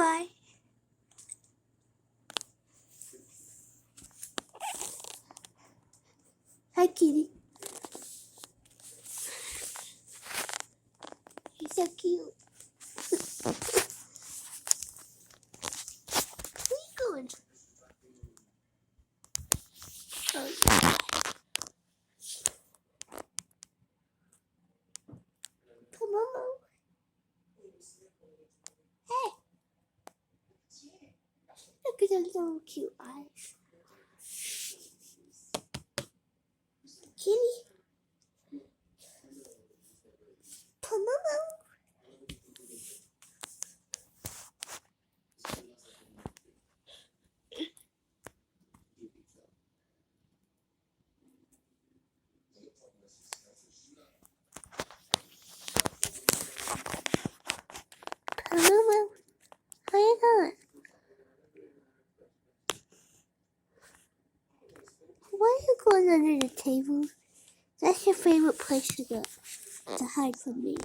Bye. Hi, kitty. He's so cute. Where you going? Oh, yeah. Come on, Mom. Hey. Look at those little cute eyes. Kitty. Come on, Mom. Come on, Mom. Where you going? Why are you going under the table? That's your favorite place to go, to hide from me.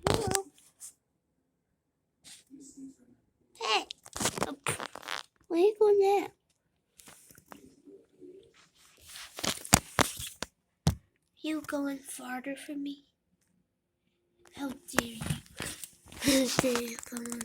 Hello. Hey. Where you going there? You going farther from me? How dare you? How dare you come on?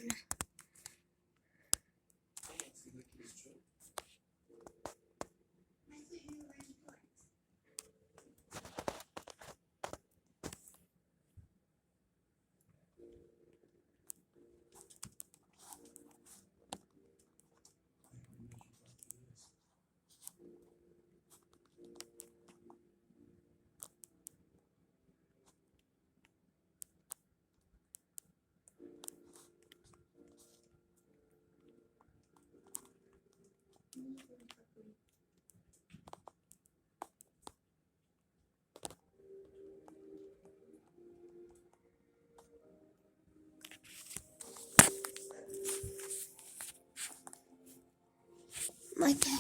My cat.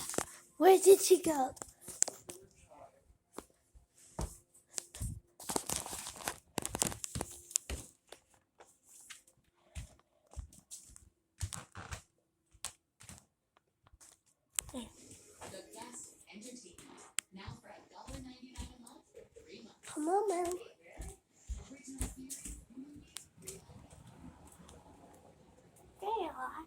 Where did she go? Come on, Mary. There you are.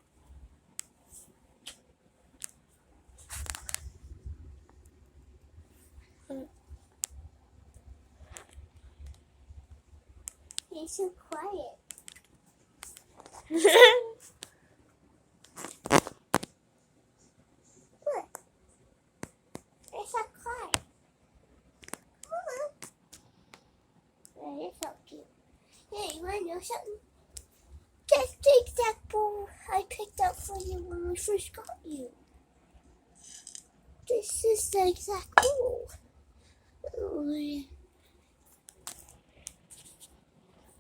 You're so quiet. Look. You're so quiet. Come on. You're so cute. Hey, you want to know something? Just take that bowl I picked up for you when we first got you. This is the exact bowl. Oh, yeah.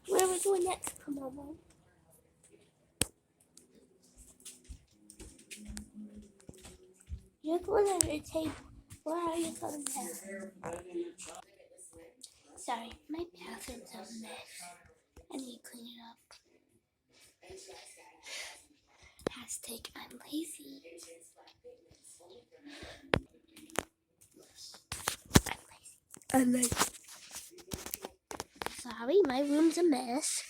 Where are we going next? Come on, Mom. You're going under the table. Where are you going now? Sorry, my bathroom's a mess. I need to clean it up. Hashtag I'm lazy. I'm lazy. Sorry, my room's a mess.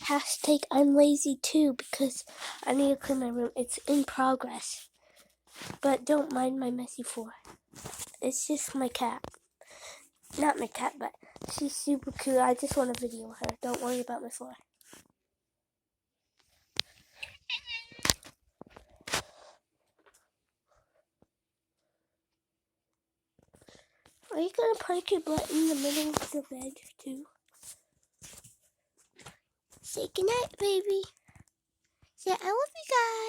Hashtag I'm lazy too because I need to clean my room. It's in progress. But don't mind my messy floor. It's just my cat. Not my cat, but she's super cute. I just want to video her. Don't worry about my floor. Are you going to park your butt in the middle of the bed too? Say goodnight, baby. Say I love you guys.